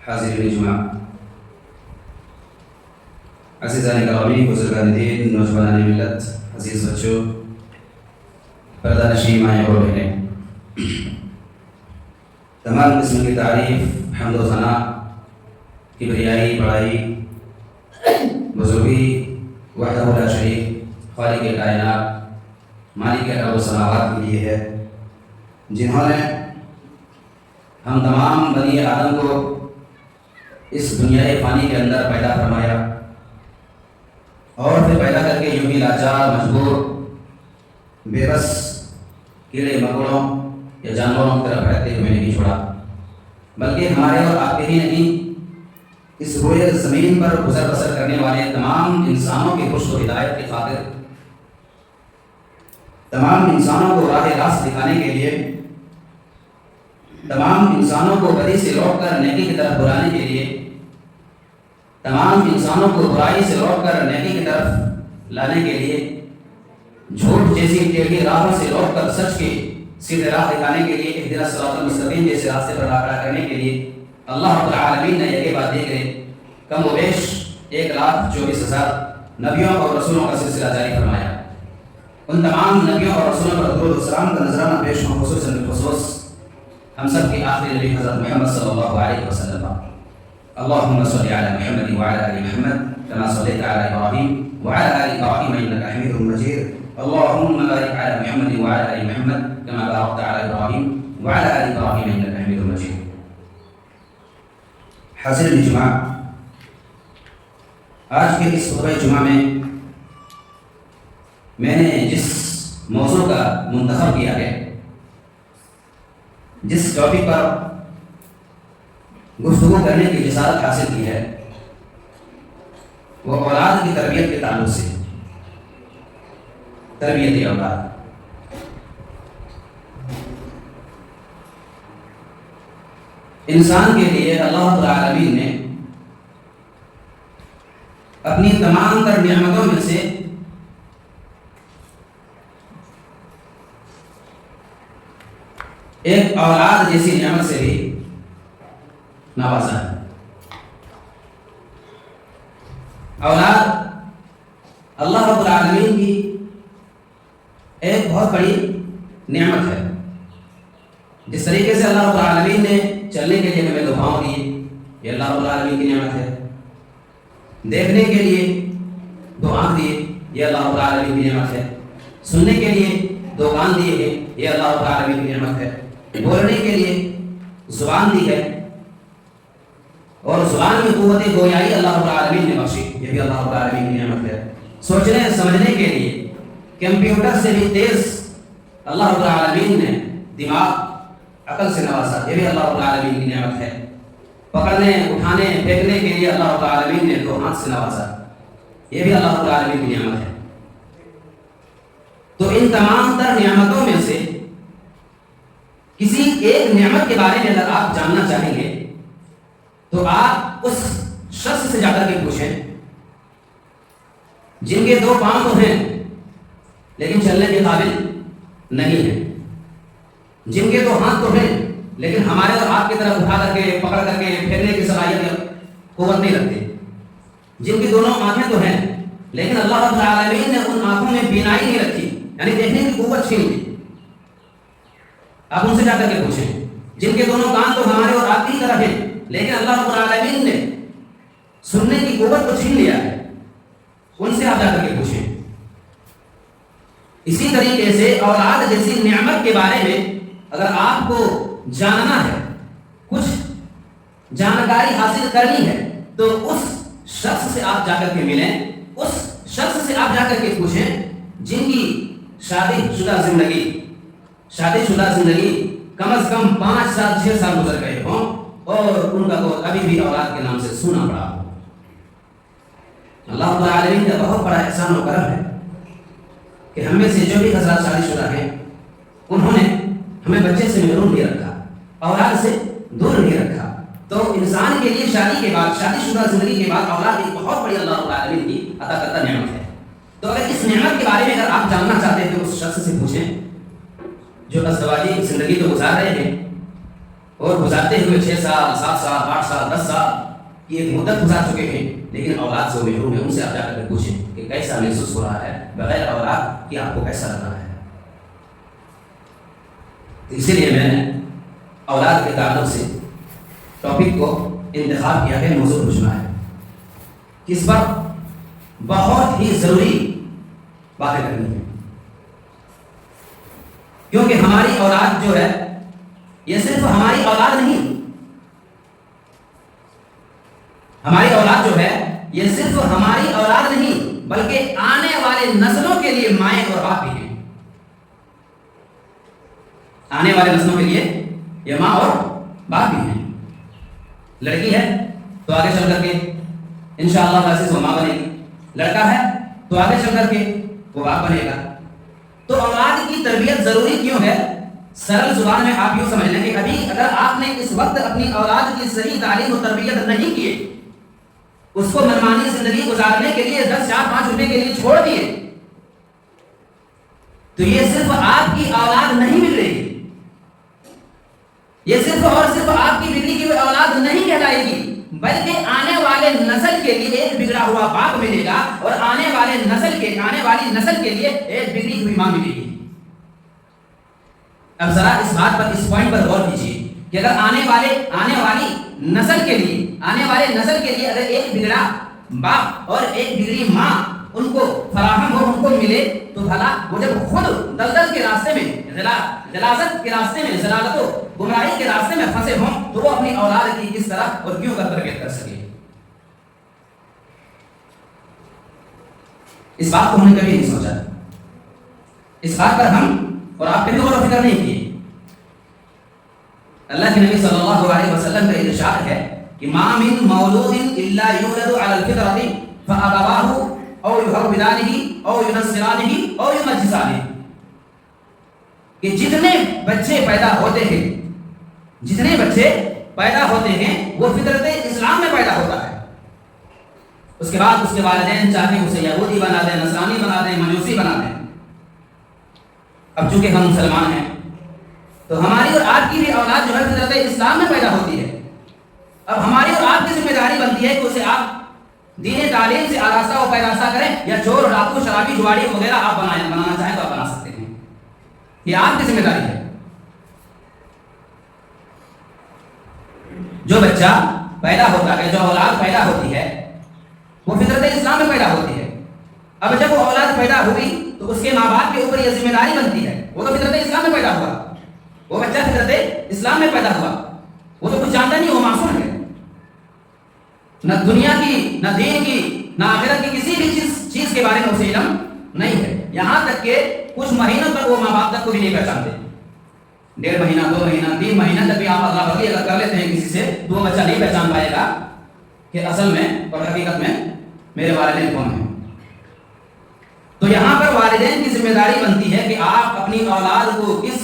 حاضرین جمعہ، عزیزان گرامی، بزرگان دین، نوجوانان ملت، عزیز بچوں، پردہ نشین مائیں اور بہنیں، تمام قسم کی تعریف، حمد و ثنا، کبریائی، بڑائی، بزرگی وحدہ لا شریک خالق کائنات مالک ارض و سماوات کے لیے ہے، جنہوں نے ہم تمام بنی آدم کو اس دنیا فانی کے اندر پیدا فرمایا اور پھر پیدا کر کے یوں ہی لاچار، مجبور، بے بس کیڑے مکوڑوں یا جانوروں کی طرف بھٹکتے ہوئے نہیں چھوڑا، بلکہ ہمارے اور آپ کے ہی نہیں، اس روئے زمین پر گزر بسر کرنے والے تمام انسانوں کی رشد و ہدایت کی خاطر، تمام انسانوں کو راہ راست دکھانے کے لیے، تمام انسانوں کو بدی سے روک کر نیکی کی طرف بلانے کے لیے، تمام انسانوں کو برائی سے روک کر نیکی کی طرف لانے کے لیے، جھوٹ جیسی ٹیڑھی راہوں سے روک کر سچ کی سیدھے راہ دکھانے کے لیے، اہدنا الصراط المستقیم جیسے راستے پر راہ کرنے کے لیے اللہ رب العالمین نے یہ بات دیکھ رہے کم و بیش 1,24,000 نبیوں اور رسولوں کا سلسلہ جاری فرمایا۔ ان تمام نبیوں اور رسولوں پر درود و سلام کا نذرانہ پیش ہوں، خصوصاً بالخصوص ہم سب کے آخری نبی حضرت محمد صلی اللہ علیہ وسلم۔ اللهم صل على محمد وعلى آل محمد كما صليت على إبراهيم وعلى آل إبراهيم إنك حميد مجيد، اللهم بارك على محمد وعلى آل محمد كما باركت على إبراهيم وعلى آل إبراهيم إنك حميد مجيد۔ حاضرین جمعہ، آج کے اس خطبہ جمعہ میں نے جس موضوع کا منتخب کیا ہے، جس ٹاپک پر گفتگو کرنے کی جسارت حاصل کی ہے، وہ اولاد کی تربیت کے تعلق سے، تربیت اولاد۔ انسان کے لیے اللہ رب العالمین نے اپنی تمام تر نعمتوں میں سے ایک اولاد جیسی نعمت سے بھی نوازا ہے۔ اولاد اللہ رب العالمین کی ایک بہت بڑی نعمت ہے۔ جس طریقے سے اللہ رب العالمین نے چلنے کے لیے ہمیں دو پاؤں دیے، یہ اللہ رب العالمین کی نعمت ہے۔ دیکھنے کے لیے دو آنکھ دیے، یہ اللہ رب العالمین کی نعمت ہے۔ سننے کے لیے دو کان دیے ہیں، یہ اللہ رب العالمین کی نعمت ہے۔ بولنے کے لیے زبان دی ہے اور زبان میں قوت گویائی اللہ رب العالمین نے بخشی، یہ بھی اللہ رب العالمین کی نعمت ہے۔ سوچنے سمجھنے کے لیے کمپیوٹر سے بھی تیز اللہ رب العالمین نے دماغ، عقل سے نوازا، یہ بھی اللہ رب العالمین کی نعمت ہے۔ پکڑنے، اٹھانے، پھینکنے کے لیے اللہ رب العالمین نے دو ہاتھ سے نوازا، یہ بھی اللہ رب العالمین کی نعمت ہے۔ تو ان تمام تر نعمتوں میں سے کسی ایک نعمت کے بارے میں اگر آپ جاننا چاہیں گے تو آپ اس شخص سے جا کر کے پوچھیں جن کے دو پاؤں تو ہیں لیکن چلنے کے قابل نہیں ہیں، جن کے دو ہاتھ تو ہیں لیکن ہمارے اور آپ کی طرف اٹھا کر کے، پکڑ کر کے پھیرنے کی صلاحیت، قوت نہیں رکھتے، جن کی دونوں آنکھیں تو ہیں لیکن اللہ رب العالمین نے ان آنکھوں میں بینائی نہیں رکھی، یعنی دیکھنے کی قوت چھین لی۔ آپ ان سے جا کر کے پوچھیں جن کے دونوں کان تو ہمارے اور آپ کی طرف ہیں لیکن اللہ رب العالمین نے سننے کی قوت کو چھین لیا ہے، ان سے آپ جا کر کے پوچھیں۔ اسی طریقے سے اولاد جیسی نعمت کے بارے میں اگر آپ کو جاننا ہے، کچھ جانکاری حاصل کرنی ہے، تو اس شخص سے آپ جا کر کے ملیں، اس شخص سے آپ جا کر کے پوچھیں جن کی شادی شدہ زندگی کم از کم 5 سال 6 سال گزر گئے ہوں اور ان کا کوئی ابھی بھی اولاد کے نام سے سونا پڑا ہو۔ اللہ رب العالمین کا بہت بڑا احسان و کرم ہے کہ ہم میں سے جو بھی حضرات شادی شدہ ہیں انہوں نے ہمیں بچے سے محروم نہیں رکھا، اولاد سے دور نہیں رکھا۔ تو انسان کے لیے شادی کے بعد، شادی شدہ زندگی کے بعد اولاد ایک بہت بڑی اللہ رب العالمین کی عطا کرتا نعمت ہے۔ تو اگر اس نعمت کے بارے میں اگر آپ جاننا چاہتے ہیں تو اس شخص سے پوچھیں جو ازدواجی زندگی تو گزار رہے ہیں اور گزارتے ہوئے 6 سال 7 سال 8 سال 10 سال کی ایک مدت گزار چکے ہیں، لیکن اولاد سے وہ محروم ہے. ان سے آپ جا کر پوچھیں کہ کیسا محسوس ہو رہا ہے بغیر اولاد کہ آپ کو کیسا لگ رہا ہے. اسی لیے میں نے اولاد کے تعلق سے ٹاپک کو انتخاب کیا ہے، موضوع پوچھنا ہے. اس پر بہت ہی ضروری باتیں کرنی ہے، کیونکہ ہماری اولاد جو ہے یہ صرف ہماری اولاد نہیں، ہماری اولاد جو ہے یہ صرف ہماری اولاد نہیں بلکہ آنے والے نسلوں کے لیے مائیں اور باپ بھی ہیں. آنے والے نسلوں کے لیے یہ ماں اور باپ بھی ہیں. لڑکی ہے تو آگے چل کر کے انشاءاللہ ویسے وہ ماں بنے گی، لڑکا ہے تو آگے چل کر کے وہ باپ بنے گا. تو اولاد کی تربیت ضروری کیوں ہے؟ سرل زبان میں آپ یوں سمجھ لیں کہ ابھی اگر آپ نے اس وقت اپنی اولاد کی صحیح تعلیم و تربیت نہیں کی، اس کو منمانی زندگی گزارنے کے لیے 10 4 5 روپے کے لیے چھوڑ دیے، تو یہ صرف آپ کی اولاد نہیں مل رہی، یہ صرف اور صرف آپ کی بگڑی کی ہوئی اولاد نہیں کہلائے گی، بلکہ آنے والے نسل کے لیے ایک بگڑا ہوا باپ ملے گا اور آنے والی نسل کے لیے ایک بگڑی ہوئی ماں ملے گی. اب ذرا اس بات پر، اس پوائنٹ پر غور کیجیے کہ اگر آنے والی نسل کے لیے اگر ایک بگڑا باپ اور ایک بگڑی ماں ان کو فراہم ہو، ان کو ملے، تو بھلا وہ جب خود دلدل کے راستے میں، غلاظت کے راستے میں، ضلالت و گمراہی کے راستے میں پھنسے ہوں تو وہ اپنی اولاد کی کس طرح اور کیوں کر تربیت کر سکے. اس بات کو ہم نے کبھی نہیں سوچا، اس بات پر ہم اور آپ کبھی غور و فکر نہیں کیے. اللہ کے نبی صلی اللہ علیہ وسلم کا ارشاد ہے کہ ما من مولود الا یولد علی الفطرۃ فابواہ او یحودانہ او ینصرانہ او یمجسانہ، کہ جتنے بچے پیدا ہوتے ہیں وہ فطرت اسلام میں پیدا ہوتا ہے. اس کے بعد اس کے والدین چاہتے اسے یہودی بنا دیں، نصرانی بنا دیں، مجوسی بنا دیں. اب چونکہ ہم مسلمان ہیں تو ہماری اور آپ کی بھی اولاد جو ہے فطرت اسلام میں پیدا ہوتی ہے. اب ہماری اور آپ کی ذمہ داری بنتی ہے کہ اسے آپ دین تعلیم سے آراستہ و پیراستہ کریں، یا چور ڈاکو شرابی جواری وغیرہ آپ بنانا چاہیں تو آپ بنا سکتے ہیں، یہ آپ کی ذمہ داری ہے. جو بچہ پیدا ہوتا ہے، جو اولاد پیدا ہوتی ہے وہ فطرت اسلام میں پیدا ہوتی ہے. اب جب وہ اولاد پیدا ہوئی تو اس کے ماں باپ کے اوپر یہ ذمہ داری بنتی ہے، وہ تو فطرت اسلام میں پیدا ہوا، وہ بچہ فطرت اسلام میں پیدا ہوا، وہ تو کچھ جانتا نہیں، وہ معصوم ہے، نہ دنیا کی، نہ دین کی، نہ آخرت کی کسی بھی چیز کے بارے میں اسے علم نہیں ہے. یہاں تک کہ کچھ مہینوں تک وہ ماں باپ تک کو بھی نہیں پہچانتے. 1.5 مہینہ 2 مہینہ 3 مہینہ تک بھی آپ اللہ بردی اگر کر لیتے ہیں کسی سے تو وہ بچہ نہیں پہچان پائے گا کہ اصل میں اور حقیقت میں میرے والدین کون ہیں. تو یہاں پر والدین کی ذمہ داری بنتی ہے کہ آپ اپنی اولاد کو کس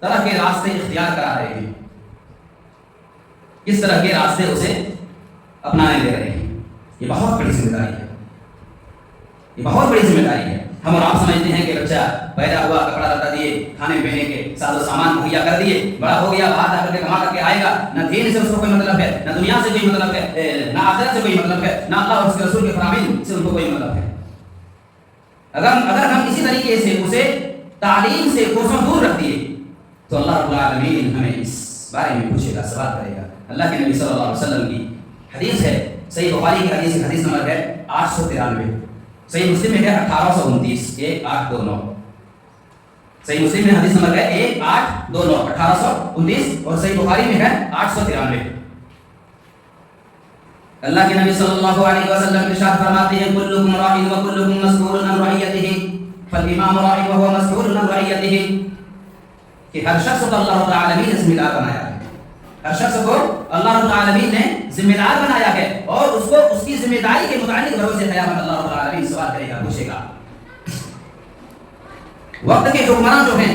طرح کے راستے اختیار کرا رہے ہیں، کس طرح کے راستے اسے اپنانے دے رہے ہیں. یہ بہت بڑی ذمہ داری ہے، یہ بہت بڑی ذمہ داری ہے. ہم اور آپ سمجھتے ہیں کہ بچہ پیدا ہوا، کپڑا لتا دیے، کھانے پینے کے ساز و سامان مہیا کر دیے، بڑا ہو گیا، باہر جا کر کے کما کر کے آئے گا، نہ دین سے اس کو کوئی مطلب ہے، نہ دنیا سے کوئی مطلب ہے، نہ آخرت سے کوئی مطلب ہے، نہ اللہ اور اس کے رسول کے فرامین سے ان کو کوئی مطلب ہے. اگر ہم اسی طریقے سے اسے تعلیم سے کوسوں دور رکھ دیے تو اللہ رب العالمین ہمیں اس بارے میں پوچھے گا، سوال کرے گا. اللہ کے نبی صلی اللہ علیہ وسلم کی حدیث ہے، صحیح بخاری کی حدیث نمبر ہے 893، صحیح مسلم میں ہے 1829 1829، صحیح مسلم میں حدیث نمبر ہے 1829 1829 اور صحیح بخاری میں ہے 893. اللہ کے نبی صلی اللہ علیہ وسلم ارشاد فرماتے ہیں کلکم راع و کلکم مسئول عن رعیتہ فالامام راع وهو مسئول عن رعیتہ، کہ ہر شخص کو اللہ رب العالمین نے ذمہ دار بنایا ہے، ہر شخص کو اللہ رب العالمین نے ذمہ دار بنایا ہے اور اس کو اس کی ذمہ داری کے متعلق بروز قیامت اللہ رب العالمین سوال کرے گا، پوچھے گا. وقت کے حکمران جو ہیں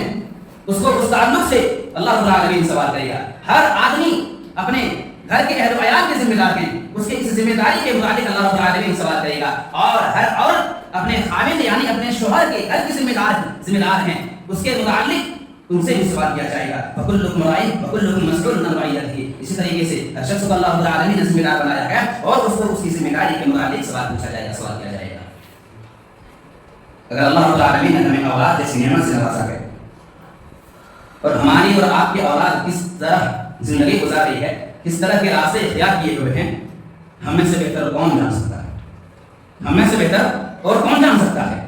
اس کو اس تعلق سے اللہ رب العالمین سوال کرے گا. ہر آدمی اپنے گھر کے اہل و عیال کے ذمہ دار ہیں، اس کے اس ذمہ داری کے متعلق اللہ رب العالمین سوال کرے گا. اور ہر عورت اپنے خاوند یعنی اپنے شوہر کے گھر کی ذمہ دار ہیں، اس کے متعلق ان سے بھی سوال کیا جائے گا. فکلکم راع وکلکم مسئول عن رعیتہ. اسی طریقے سے ہر شخص کو اللہ رب العالمین نے ذمہ دار بنایا ہے اور اس کو اس کی ذمہ داری کے متعلق سوال پوچھا جائے گا، سوال کیا جائے گا. اگر اللہ رب العالمین نے ہمیں اولاد جیسی نعمت سے نوازا ہے اور ہماری اور آپ کی اولاد کس طرح زندگی گزار رہی ہے، کس طرح کے راستے اختیار کیے ہوئے ہیں، ہم میں سے بہتر کون جان سکتا ہے؟ ہم میں سے بہتر اور کون جان سکتا ہے؟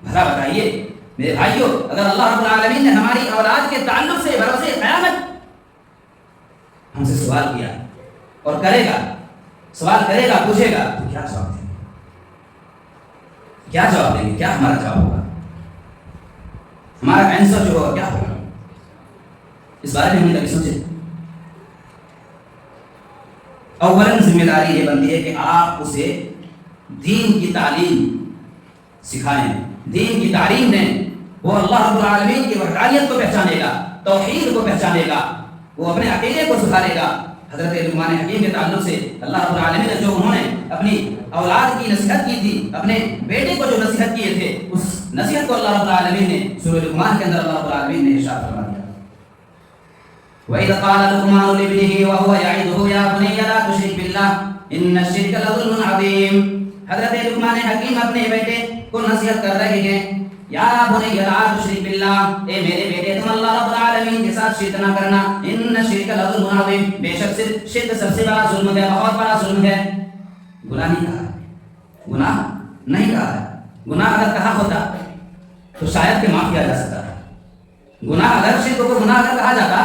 بھلا بتائیے میرے بھائیوں، اگر اللہ رب العالمین نے ہماری اولاد کے تعلق سے بھروسے قیامت ہم سے سوال کیا اور کرے گا، سوال کرے گا، پوچھے گا، تو کیا جواب دیں گے؟ کیا جواب دیں گے؟ کیا ہمارا جواب ہوگا؟ ہمارا آنسر جو ہوگا کیا ہوگا؟ اس بارے میں ہم نے کبھی سوچے؟ اولاً ذمہ داری یہ بنتی ہے کہ آپ اسے دین کی تعلیم سکھائیں، دین کی تعلیم دیں. وہ اللہ رب العالمین کی وحدانیت کو پہچانے گا، توحید کو پہچانے گا، وہ اپنے عقیدے کو سدھارے گا. حضرت لقمان حکیم کے تعلق سے اللہ رب العالمین نے جو انہوں نے اپنی اولاد کی نصیحت کی تھی، اپنے بیٹے کو جو نصیحت کیے تھے، اس نصیحت کو اللہ رب العالمین نے سورہ لقمان کے اندر اللہ رب العالمین نے ارشاد فرما دیا. وَإِذْ قَالَ لُقْمَانُ لِابْنِهِ وَهُوَ يَعِظُهُ يَا بُنَيَّ لَا تُشْرِكْ بِاللَّهِ إِنَّ الشِّرْكَ لَظُلْمٌ عَظِيمٌ. حضرت لقمان حکیم اپنے بیٹے کو نصیحت کر رہے ہیں، یا بنی لا تشرک باللہ، اے میرے بیٹے تم اللہ رب العالمین کے ساتھ شرک نہ کرنا. ان الشرک لظلم عظیم، بے شک شرک سب سے بڑا ظلم ہے، بہت بڑا ظلم ہے. گناہ نہیں کہا ہے، گناہ نہیں کہا ہے. گناہ اگر کہا ہوتا تو شاید کہ معاف کیا جا سکتا ہے. گناہ اگر شرک کو گناہ اگر کہا جاتا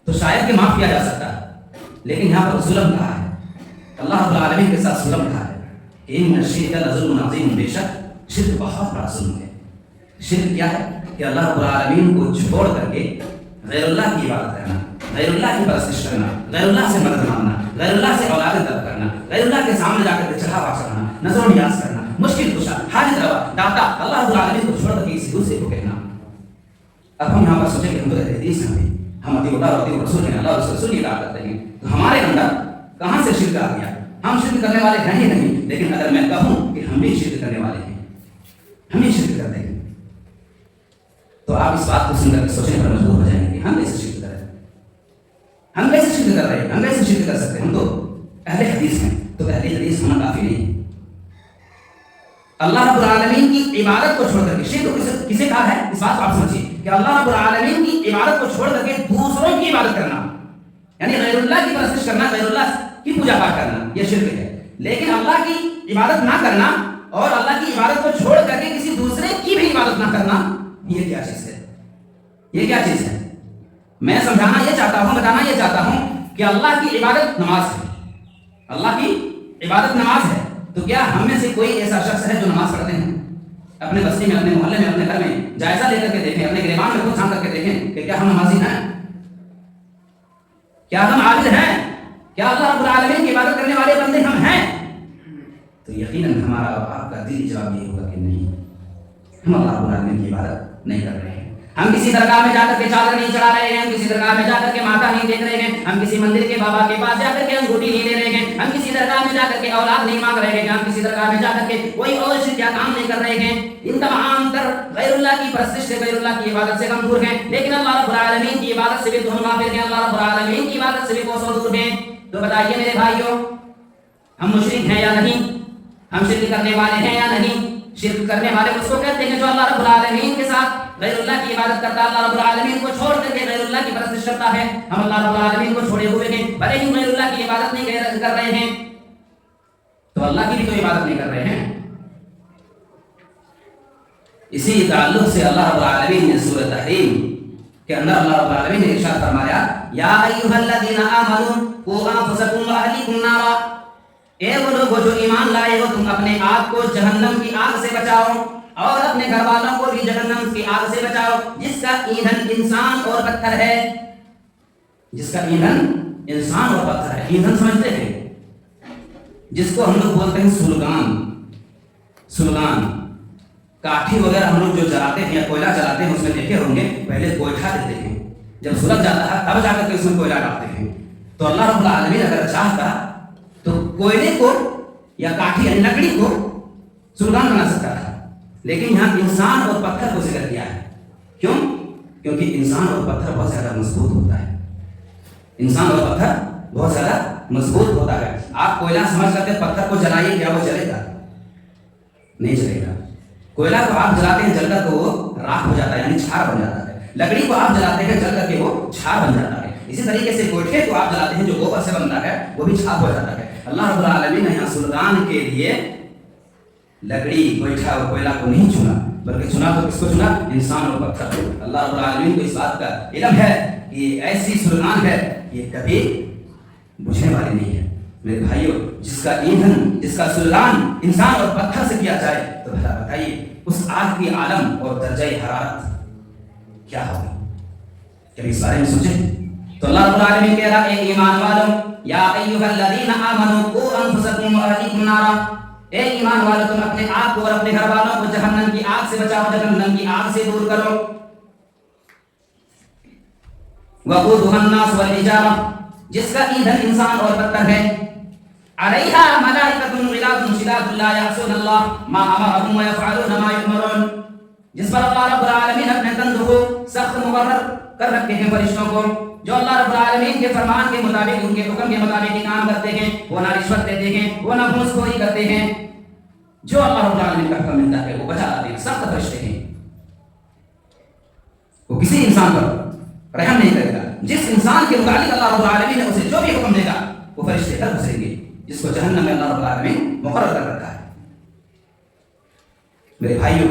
تو شاید کہ معاف کیا جا سکتا ہے، لیکن یہاں پر ظلم کہا ہے. اللہ رب العالمین کے ساتھ ظلم کہا ہے. ان الشرک لظلم عظیم، بے شک شرک بہت بڑا ظلم ہے. شرک کیا ہے؟ کہ اللہ رب العالمین کو چھوڑ کر کے غیر اللہ کی عبادت کرنا، غیر اللہ کی پرستش کرنا، غیر اللہ سے مدد مانگنا، غیر اللہ سے اولاد طلب کرنا، غیر اللہ کے سامنے جا کر کے چڑھاوا چڑھانا، نظر و نیاز کرنا، مشکل کشا، حاجت روا، داتا، اللہ رب العالمین کو چھوڑ کر کے کسی دوسرے کو کہنا. اب ہم یہاں پر سوچیں کہ ہم تو حدیث ہیں، ہم اطیع اللہ اور اطیع الرسول ہیں، اللہ اور رسول کی اطاعت کرتے ہیں، تو ہمارے اندر کہاں سے شرک آ گیا؟ ہم شرک کرنے والے ہیں ہی نہیں. لیکن اگر میں کہوں کہ ہم بھی شرک کرنے والے ہیں، ہم بھی شرک کرتے ہیں، تو آپ اس بات کو سن کر کے سوچنے پر مجبور ہو جائیں گے کہ ہم کیسے شرک کر رہے ہیں، ہم کیسے شرک کر رہے ہیں، ہم کیسے شرک کر سکتے ہیں؟ ہم تو اہل حدیث ہیں، تو اہل حدیث ہونا کافی نہیں. اللہ رب العالمین کی عبادت کو چھوڑ کر کے شرک کسے کہا ہے؟ اس بات کو آپ سمجھیے کہ اللہ رب العالمین کی عبادت کو چھوڑ کر کے دوسروں کی عبادت کرنا، یعنی غیر اللہ کی پرستش کرنا، غیر اللہ کی پوجا پاٹ کرنا، یہ شرک ہے. لیکن اللہ کی عبادت نہ کرنا اور اللہ کی عبادت کو چھوڑ کر کے کسی دوسرے کی بھی عبادت نہ کرنا، یہ کیا چیز ہے؟ یہ کیا چیز ہے؟ میں سمجھانا یہ چاہتا ہوں، بتانا یہ چاہتا ہوں کہ اللہ کی عبادت نماز ہے. اللہ کی عبادت نماز ہے. تو کیا ہم میں سے کوئی ایسا شخص ہے جو نماز پڑھتے ہیں؟ اپنے بستی میں، اپنے محلے میں، اپنے گھر میں جائزہ لے کر کے دیکھیں، اپنے گریبان میں خود چھان کر کے دیکھیں کہ کیا ہم نمازی ہیں؟ کیا ہم عابد ہیں؟ کیا اللہ رب العالمین کی عبادت کرنے والے بندے ہم ہیں؟ تو یقیناً ہمارا اور آپ کا دلی جواب یہ ہوگا کہ نہیں، ہم اللہ رب العالمین کی عبادت نہیں کر رہے ہیں. ہم کسی درگاہ میں جا کر کے چادر نہیں چڑھا رہے ہیں، ہم کسی درگاہ میں جا کر کے ماتا نہیں دیکھ رہے ہیں، ہم کسی مندر کے بابا کے پاس جا کر کے انگوٹھی نہیں لے رہے ہیں، ہم کسی درگاہ میں جا کر کے اولاد نہیں مانگ رہے ہیں، ہم کسی درگاہ میں جا کر کے کوئی اور کیا کام نہیں کر رہے ہیں. ان تمام تر غیر اللہ کی پرستش سے، غیر اللہ کی عبادت سے ہم دور ہیں. لیکن اللہ رب العالمین کی عبادت سے بھی تو ہم غافل ہیں، اللہ رب العالمین کی عبادت سے بھی کوسوں دور ہیں. تو بتائیے میرے بھائیوں، ہم مشرک ہیں یا نہیں؟ ہم شرک کرنے والے ہیں یا نہیں؟ شرک کرنے والے اس کو کہتے ہیں جو اللہ رب العالمین کے ساتھ غیر اللہ کی عبادت کرتا ہے، اللہ رب العالمین کو چھوڑ کر کے غیر اللہ کی پرستش کرتا ہے. ہم اللہ رب العالمین کو چھوڑے ہوئے ہیں، بھلے ہی غیر اللہ کی عبادت نہیں کر رہے ہیں، تو اللہ کی بھی تو عبادت نہیں کر رہے ہیں. اسی تعلق سے اللہ رب العالمین نے سورۃ تحریم کے اندر اللہ رب العالمین نے ارشاد فرمایا، یا ایھا الذین آمنوا قوا انفسکم واہلیکم نارا، اے وہ لوگ جو ایمان لائے ہو، تم اپنے آپ کو جہنم کی آگ سے بچاؤ اور اپنے گھر والوں کو بھی جہنم کی آگ سے بچاؤ، جس کا ایندھن انسان اور پتھر ہے. جس کا ایندھن انسان اور پتھر ہے. ایندھن سمجھتے ہیں جس کو ہم لوگ بولتے ہیں سلگان، کاٹھی وغیرہ ہم لوگ جو جلاتے ہیں یا کوئلہ جلاتے ہیں، اس میں دیکھے ہوں گے پہلے کوئلہ دیتے ہیں، جب سلگ جاتا ہے تب جا کر کے اس میں کوئلہ ڈالتے ہیں. تو اللہ رب العالمین اگر چاہتا تو کوئلے کو یا کاٹھی یا لکڑی کو سلگان بنا سکتا تھا، لیکن یہاں انسان اور پتھر کو ذکر کیا ہے. کیوں؟ کیونکہ انسان اور پتھر بہت زیادہ مضبوط ہوتا ہے. انسان اور پتھر بہت زیادہ مضبوط ہوتا ہے. آپ کوئلہ سمجھ کرتے پتھر کو جلائیے, کیا وہ جلے گا؟ نہیں جلے گا. کوئلہ کو آپ جلاتے ہیں جل کر تو وہ راکھ ہو جاتا ہے, یعنی چھار بن جاتا ہے. لکڑی کو آپ جلاتے ہیں جل کر کے وہ چھار بن جاتا ہے. اسی طریقے سے گوٹھے کو آپ جلاتے ہیں جو گوبر سے بنتا ہے وہ بھی چھار ہو جاتا ہے. اللہ رب العالمین نے یہاں سلطان کے لیے لکڑی, گوٹھا اور کوئلہ کو نہیں چنا, بلکہ چنا تو کس کو چنا؟ انسان اور پتھر کو. اللہ رب العالمین کو اس بات کا علم ہے کہ ایسی سلطان ہے یہ کبھی بجھنے والی نہیں ہے. میرے بھائیوں, جس کا ایندھن, جس کا سلطان انسان اور پتھر سے کیا جائے تو بھلا بتائیے اس آگ کی عالم اور درجہ حرارت کیا ہوگی؟ کبھی اس بارے میں سوچیں؟ تو اللہ رب العالمین کہہ رہا ہے اے ایمان والوں, یا ایھا الذین آمنوا قوا انفسکم واہلیکم نارا, اے ایمان والو تم اپنے آپ کو اور اپنے گھر والوں کو جہنم کی آگ سے بچاؤ, جہنم کی آگ سے دور کرو. وقودها الناس والحجارہ, جس کا ایندھن انسان اور پتھر ہے. علیہا ملائکۃ غلاظ شداد لا یعصون اللہ ما امرهم ویفعلون ما یؤمرون, جس پر اللہ رب العالمین اپنے بندوں کو سخت مقرر کر رکھے ہیں فرشتوں کو, جو اللہ رب العالمین کے فرمان کے مطابق, ان کے حکم کے مطابق ہی کام کرتے ہیں. وہ نہ رشوت دیتے ہیں, وہ نہ گھوس خوری کرتے ہیں. جو اللہ رب العالمین کا حکم ملتا ہے وہ بجا لاتے ہیں. سخت فرشتے ہیں, وہ کسی انسان پر رحم نہیں کرے گا. جس انسان کے متعلق اللہ رب العالمین نے اسے جو بھی حکم دے گا وہ فرشتے کر گزریں گے, جس کو جہنم میں اللہ رب العالمین مقرر کر رکھا ہے. میرے بھائیوں,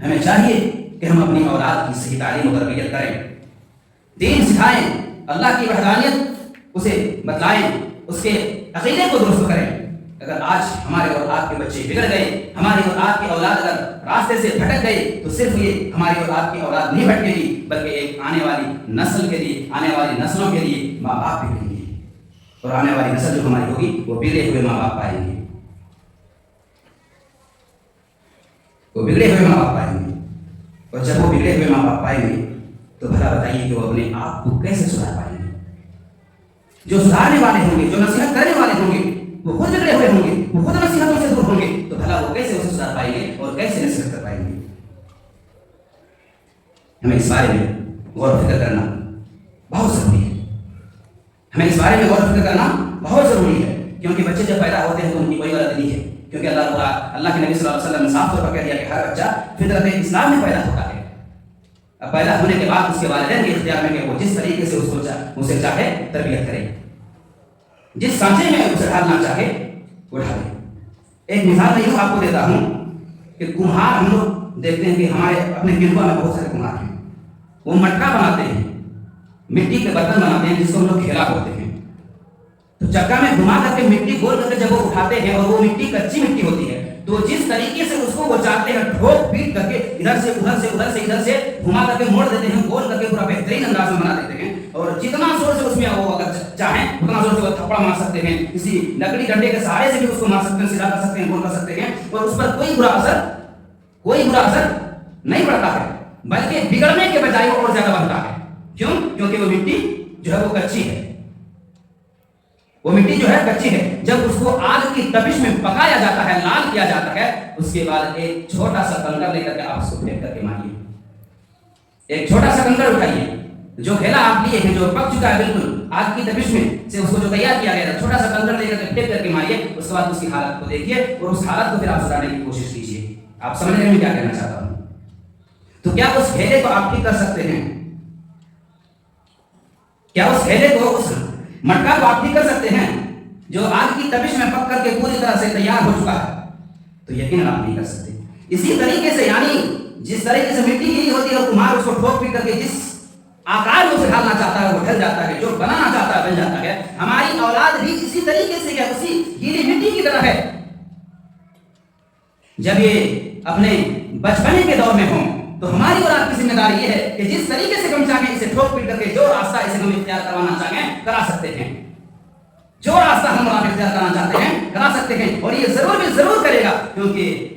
ہمیں چاہیے کہ ہم اپنی اولاد کی صحیح تعلیم و تربیت کریں, دین سکھائیں, اللہ کی وحدانیت اسے بتلائیں, اس کے عقیدے کو درست کریں. اگر آج ہمارے اور آپ کے بچے بگڑ گئے, ہماری اور آپ کی اولاد اگر راستے سے بھٹک گئی, تو صرف یہ ہماری اور آپ کی اولاد نہیں بھٹکے گی, بلکہ ایک آنے والی نسل کے لیے, آنے والی نسلوں کے لیے ماں باپ بگڑیں گے, اور آنے والی نسل جو ہماری ہوگی وہ بگڑے ہوئے ماں باپ پائیں گے, وہ بگڑے ہوئے ماں باپ پائیں گے. اور جب وہ بگڑے ہوئے ماں باپ پائیں گے تو بھلا بتائیے کہ وہ اپنے آپ کو کیسے سدھار پائیں گے؟ جو سدھارنے والے ہوں گے, جو نصیحت کرنے والے ہوں گے, وہ خود بگڑے ہوئے ہوں گے, وہ خود نصیحتوں سے دور ہوں گے, تو بھلا وہ کیسے اسے سدھار پائیں گے اور کیسے نصیحت کر پائیں گے؟ ہمیں اس بارے میں غور و فکر کرنا بہت ضروری ہے. ہمیں اس بارے میں غور و فکر کرنا بہت ضروری ہے, کیونکہ بچے جب پیدا ہوتے ہیں تو ان کی کوئی غلطی نہیں ہے, کیونکہ اللہ کے نبی صلی اللہ علیہ وسلم نے صاف طور پر کہہ دیا کہ ہر بچہ فطرت اسلام میں پیدا ہوتا ہے. اب پیدا ہونے کے بعد اس کے والدین کے اختیار میں کہ وہ جس طریقے سے اسے چاہے تربیت کرے, جس سانچے میں اسے ڈالنا چاہے وہ ڈالے. ایک مثال میں یوں آپ کو دیتا ہوں کہ کمہار, ہم لوگ دیکھتے ہیں کہ ہمارے اپنے کنبہ میں بہت سارے کمہار ہیں, وہ مٹکا بناتے ہیں, مٹی کے برتن بناتے ہیں جس کو ہم لوگ کھیلا بولتے ہیں. تو چکا میں گھما کر کے مٹی گول کر کے جب وہ اٹھاتے ہیں, اور وہ مٹی کچی مٹی ہوتی ہے, تو جس طریقے سے اس کو وہ چاہتے ہیں ٹھوک پیٹ کر کے ادھر سے ادھر سے ادھر سے ادھر سے گھما کر کے موڑ دیتے ہیں, گول کر کے پورا بہترین انداز میں بنا دیتے ہیں. اور جتنا زور سے اس میں وہ اگر چاہیں اتنا زور سے وہ تھپڑا مار سکتے ہیں, کسی لکڑی ڈنڈے کے سہارے سے بھی اس کو مار سکتے ہیں, سیدھا کر سکتے ہیں, گول کر سکتے ہیں, اور اس پر کوئی برا اثر نہیں پڑتا ہے, بلکہ بگڑنے کے بجائے وہ اور زیادہ بنتا ہے. کیوں؟ کیونکہ وہ مٹی جو ہے وہ کچی ہے, وہ مٹی جو ہے کچی ہے. جب اس کو آگ کی تپش میں پکایا جاتا ہے, لال کیا جاتا ہے, اس کے بعد ایک چھوٹا سا کنکر لے کر کے آپ اس کو پھینک کر کے ماریے. ایک چھوٹا سا کنکر اٹھائیے, جو کھیلا آپ لیے ہیں, جو پک چکا ہے بالکل آگ کی تپش میں سے, اس کو جو تیار کیا گیا تھا, چھوٹا سا کنکر لے کر کے پھینک کر کے ماریے. اس کے بعد اس کی حالت کو دیکھیے اور اس حالت کو پھر آپ سدھارنے کی کوشش کیجیے. آپ سمجھ رہے ہیں میں کیا کہنا چاہتا ہوں؟ تو کیا اس کھیلے کو آپ ٹھیک کر سکتے ہیں؟ کیا اس کھیلے کو, اس مٹکا کو آپ ٹھیک کر سکتے ہیں جو آگ کی تپش میں پک کر کے پوری طرح سے تیار ہو چکا ہے؟ تو یقیناً آپ نہیں کر سکتے. اسی طریقے سے یعنی جس طریقے سے مٹی گیلی ہوتی ہے اور کمہار اس کو ٹھوک پیٹ کر کے جس آکار میں اسے ڈالنا چاہتا ہے وہ ڈھل جاتا ہے, جو بنانا چاہتا ہے بن جاتا ہے. ہماری اولاد بھی اسی طریقے سے ہے, اسی گیلی مٹی کی طرح ہے. جب یہ اپنے بچپنے کے دور میں ہوں تو ہماری اور آپ کی ذمہ داری یہ ہے کہ جس طریقے سے ہم چاہیں اسے ٹھوک پیٹ کر کے جو راستہ اسے ہم اختیار کروانا چاہیں کرا سکتے ہیں, جو راستہ ہم آپ اختیار کرنا چاہتے ہیں کرا سکتے ہیں. اور یہ ضرور کرے گا, کیونکہ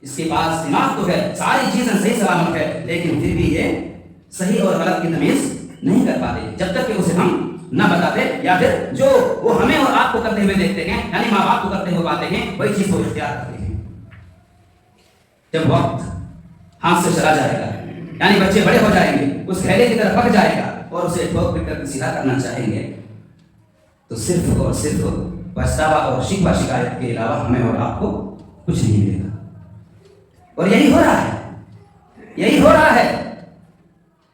اس کے پاس دماغ تو ہے, ساری چیزیں صحیح سلامت ہے, لیکن پھر بھی یہ صحیح اور غلط کی تمیز نہیں کر پاتے جب تک کہ اسے ہم نہ بتاتے, یا پھر جو وہ ہمیں اور آپ کو کرتے ہوئے دیکھتے ہیں, یعنی ماں باپ کو کرتے ہوئے پاتے ہیں, وہی چیز کو اختیار کرتے ہیں. جب وقت ہاتھ سے چلا جائے گا یعنی بچے بڑے ہو جائیں گے، اس گھیلے کی طرف پک جائے گا اور اسے ٹھوک پٹ کر سیدھا کرنا چاہیں گے، تو صرف اور صرف پچھتاوا اور شکوہ شکایت کے علاوہ ہمیں اور آپ کو کچھ نہیں ملے گا۔ اور یہی ہو رہا ہے، یہی ہو رہا ہے۔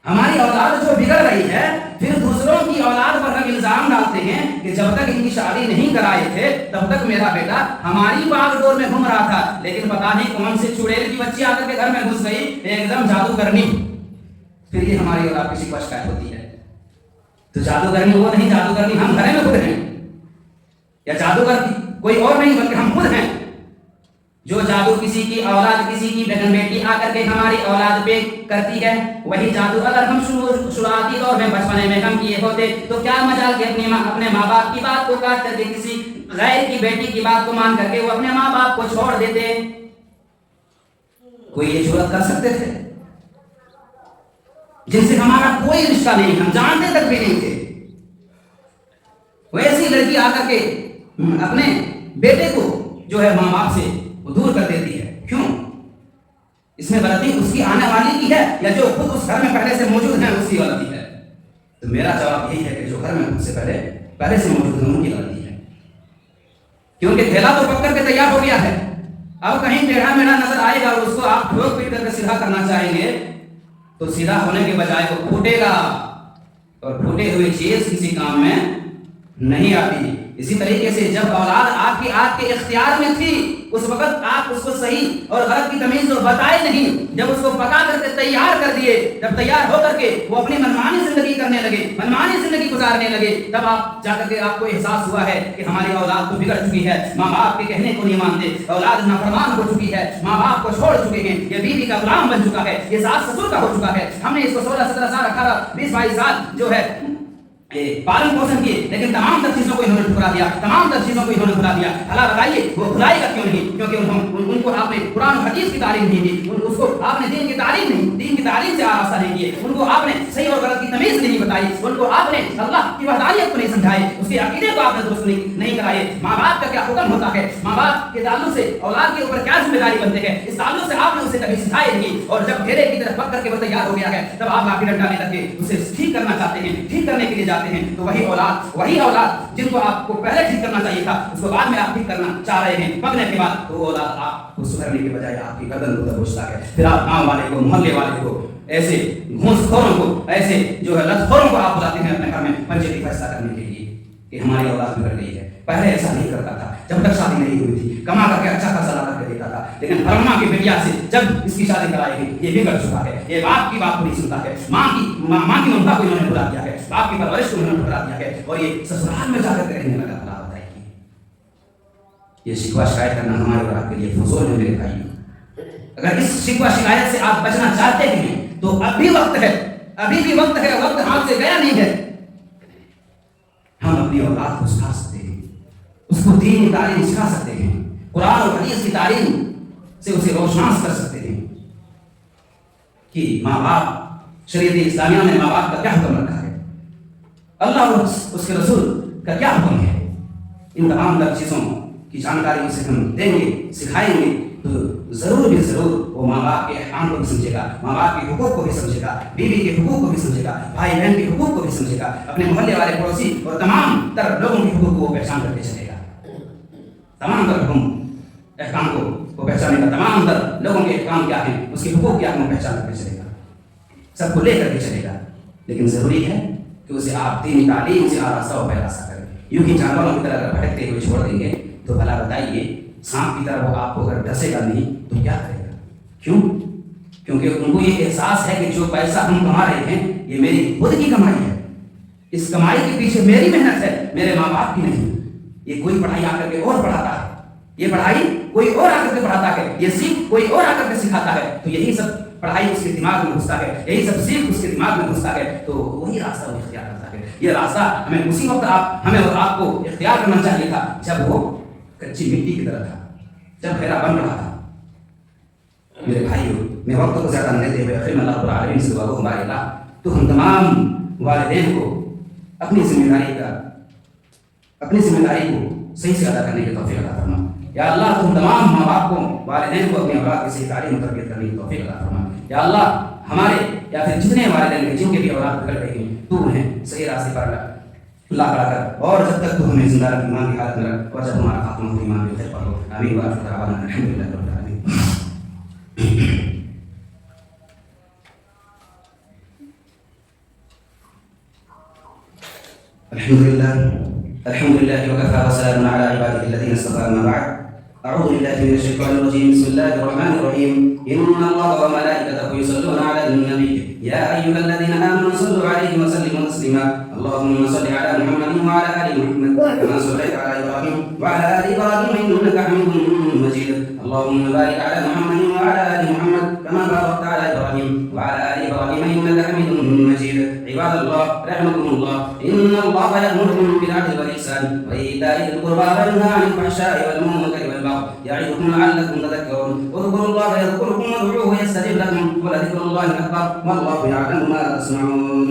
ہماری اولاد جو بگڑ رہی ہے، پھر دوسروں کی اولاد پر ہم الزام ڈالتے ہیں کہ جب تک ان کی شادی نہیں کرائے تھے تب تک میرا بیٹا ہماری باغ ڈور میں گھوم رہا تھا، لیکن پتہ نہیں کون سے چڑیل کی بچی آ کر کے گھر میں گھس گئی، ایک دم جادوگرنی۔ پھر یہ ہماری اولاد کی شکوہ شکایت ہوتی ہے۔ تو جادوگرنی وہ نہیں، جادوگرنی ہم گھر میں خود ہیں، یا جادوگر کوئی اور نہیں بلکہ ہم خود ہیں۔ جو جادو کسی کی اولاد، کسی کی بہن بیٹی آ کر کے ہماری اولاد پہ کرتی ہے، وہی جادو اگر ہم شروعاتی دور میں بچپنے میں ہم کیے ہوتے تو کیا مجال کہ اپنے ماں باپ کی بات کو کاٹ کر کے کسی غیر کی بیٹی کی بات کو مان کر کے وہ اپنے ماں باپ کو چھوڑ دیتے؟ کوئی یہ جرات کر سکتے تھے؟ جن سے ہمارا کوئی رشتہ نہیں، ہم جانتے تک بھی نہیں تھے، ویسی لڑکی آ کر کے اپنے بیٹے کو جو ہے ماں باپ سے وہ دور کر دیتی ہے۔ کیوں؟ اس میں غلطی اس کی آنے والی کی ہے یا جو خود اس گھر میں پہلے سے موجود ہیں اس کی غلطی ہے؟ تو میرا جواب یہی ہے کہ جو گھر میں خود سے پہلے سے موجود ہیں ان کی غلطی ہے، کیونکہ تھیلا تو پک کر کے تیار ہو گیا ہے۔ اب کہیں ٹیڑھا میڑھا نظر آئے گا اور اس کو آپ ٹھوک پیٹ کر کے سیدھا کرنا چاہیں گے تو سیدھا ہونے کے بجائے وہ پھوٹے گا، اور پھوٹے ہوئے چیز کسی کام میں نہیں آتی۔ اسی طریقے سے جب اولاد آپ کے اختیار میں تھی اس وقت آپ اس کو صحیح اور غلط کی تمیز تو بتائے نہیں، جب اس کو پکا کر کے تیار کر دیے، جب تیار ہو کر کے وہ اپنی منمانی زندگی کرنے لگے، منمانی زندگی گزارنے لگے، تب آپ جا کر کے آپ کو احساس ہوا ہے کہ ہماری اولاد تو بگڑ چکی ہے، ماں باپ کے کہنے کو نہیں مانتے، اولاد نافرمان ہو چکی ہے، ماں باپ کو چھوڑ چکے ہیں، یہ بیوی کا غلام بن چکا ہے، یہ ساس سسر کا ہو چکا ہے، ہم نے اس کو 16 17 سال 18 20 22 سال جو ہے پالن پوشن کیے، لیکن تمام تر چیزوں کو انہوں نے ٹھکرا دیا، تمام تر چیزوں کو انہوں نے بھلا دیا۔ بھلا بتائیے وہ بھلائی گا کیوں نہیں؟ کیونکہ ان کو آپ نے قرآن و حدیث کی تعلیم نہیں دی، اس کو آپ نے دین کی تعلیم سے آراستہ نہیں کیے، ان کو آپ نے صحیح اور غلط کی تمیز نہیں بتائی، ان کو آپ نے اللہ کی وحدانیت کو نہیں سمجھائے، اس کے عقیدے کو آپ نے درست نہیں کرائے۔ ماں باپ کا کیا حکم ہوتا ہے، ماں باپ کے تعلق سے اولاد کے اوپر کیا ذمہ داری بنتے ہیں، اس تعلق سے آپ نے اسے کبھی سکھائے نہیں، اور جب گھیرے کی طرف پک کر کے وہ تیار ہو گیا ہے تب آپ لاٹھی ڈنڈا لے کر کے اسے ٹھیک کرنا چاہتے ہیں، ٹھیک کرنے کے لیے جاتے ہیں، تو وہی اولاد جن کو آپ کو پہلے ٹھیک کرنا چاہیے تھا اس کو بعد میں آپ ٹھیک کرنا چاہ رہے ہیں، پکنے کے بعد تو وہ اولاد آپ کو سدھرنے کے بجائے آپ کی گردن کو دبوچتا ہے۔ پھر آپ گاؤں والے کو، محلے والے کو، ایسے گھوس خوروں کو، ایسے جو ہے لت خوروں کو آپ بلاتے ہیں اپنے گھر میں پنچیتی فیصلہ کرنے کے لیے کہ ہماری اولاد بگڑ گئی ہے۔ پہلے ایسا نہیں کرتا تھا، جب تک شادی نہیں ہوئی تھی کما کر کے اچھا خاصا لا کر کے دیتا تھا، لیکن فرما کی بیٹیا سے جب اس کی شادی کرائی گئی یہ بگڑ چکا ہے، یہ باپ کی بات کو نہیں سنتا ہے، ماں کی ممتا کو انہوں نے بھلا دیا ہے، باپ کی پرورش کو انہوں نے بھلا دیا ہے، اور یہ سسرال میں جا کر رہنے لگا۔ بھلا بتائیے، یہ شکوہ شکایت کرنا ہمارے اور آپ کے لیے فضول ہے میرے بھائیوں۔ اگر اس شکوہ شکایت سے آپ بچنا چاہتے ہیں تو اب بھی وقت ہے، ابھی بھی وقت ہے، وقت ہاتھ سے گیا نہیں ہے۔ ہم اپنی اولاد کو سکھا سکتے ہیں، اس کو دین کی تعلیم سکھا سکتے ہیں، قرآن اور حدیث کی تعلیم سے اسے روشناس کر سکتے ہیں کہ ماں باپ، شریعت اسلامیہ نے ماں باپ کا کیا حکم رکھا ہے، اللہ اور اس کے رسول کا کیا حکم ہے۔ ان تمام تر چیزوں کی جانکاری اسے ہم دیں گے، سکھائیں گے تو ضرور بھی ضرور وہ ماں باپ کے احکام کو بھی سمجھے گا، ماں باپ کے حقوق کو بھی سمجھے گا، بیوی کے حقوق کو بھی سمجھے گا، بھائی بہن کے حقوق کو بھی سمجھے گا، اپنے محلے والے پڑوسی اور تمام تر لوگوں کے حقوق کو وہ پہچان کر کے چلے گا، تمام تر حکم احکام کو وہ پہچانے گا، تمام تر لوگوں کے احکام کیا ہیں، اس کے حقوق کیا ہیں وہ پہچان کر کے چلے گا، سب کو لے کر کے چلے گا۔ لیکن ضروری ہے کہ اسے آپ دینی تعلیم سے آراستہ و پیراستہ کریں۔ یوں ہی جانوروں کی طرح اگر بھٹکتے ہوئے چھوڑ دیں گے تو بھلا بتائیے سانپ کی طرح وہ آپ کو اگر ڈسے گا نہیں تو کیا کرے گا؟ کیوں؟ کیونکہ ان کو یہ احساس ہے کہ جو پیسہ ہم کما رہے ہیں یہ میری خود کی کمائی ہے، اس کمائی کے پیچھے میری محنت ہے، میرے ماں باپ کی نہیں۔ یہ کوئی پڑھائی آ کر کے اور پڑھاتا ہے، یہ پڑھائی کوئی اور آ کر کے پڑھاتا ہے، یہ سیکھ کوئی اور آ کر کے سکھاتا ہے، تو یہی سب پڑھائی اس کے دماغ میں گھستا ہے، یہی سب سیکھ اس کے دماغ میں گھستا ہے، تو وہی راستہ وہ اختیار کرتا ہے۔ یہ راستہ ہمیں اسی وقت ہمیں اور آپ کو اختیار کرنا چاہیے تھا جب وہ کچی مٹی کی طرح تھا، جب گھیرا بن رہا تھا۔ میرے بھائیوں، میں وقت کو زیادہ نہ دیتے ہوئے آخر میں اللہ رب العالمین سے دعا ہمارے اللہ تو ہم تمام والدین کو اپنی ذمہ داری کو صحیح سے ادا کرنے کی توفیق عطا فرما۔ یا اللہ تم تمام ماں باپ کو، والدین کو اپنی اولاد کی صحیح تعلیم و تربیت کرنے کی توفیق عطا فرما۔ یا اللہ ہمارے یا پھر جتنے والدین ہیں جن کے بھی اولاد بگڑ رہی ہیں تو انہیں صحیح راستے پر لا کھڑا کر، اور جب تک تو ہمیں زندہ رکھ ایمان کی حالت میں رکھ، اور جب ہمارا خاتمہ ہو ایمان کے خیر پر ہو. آمین وآخر دعوانا الحمدللہ رب العالمین. الحمد لله وكفى وسلام على عباده الذين اصطفى. أما بعد، أعوذ بالله من الشيطان الرجيم. بسم الله الرحمن الرحيم. إن الله وملائكته يصلون على النبي يا أيها الذين آمنوا صلوا عليه وسلموا تسليما. اللهم صل على محمد وعلى آل محمد كما صليت على إبراهيم وعلى آل إبراهيم إنك حميد مجيد. اللهم بارك على محمد وعلى آل محمد كما باركت على إبراهيم وعلى آل إبراهيم إنك حميد مجيد. عباد الله رحمكم الله، إن الله يأمركم بالعدل والإحسان وإيتاء ذي القربى وينهى عن الفحشاء والمنكر والبغي يعظكم لعلكم تذكرون. اذكروا الله يذكركم وادعوه يستجب لكم ولذكر الله أكبر والله يعلم ما تصنعون.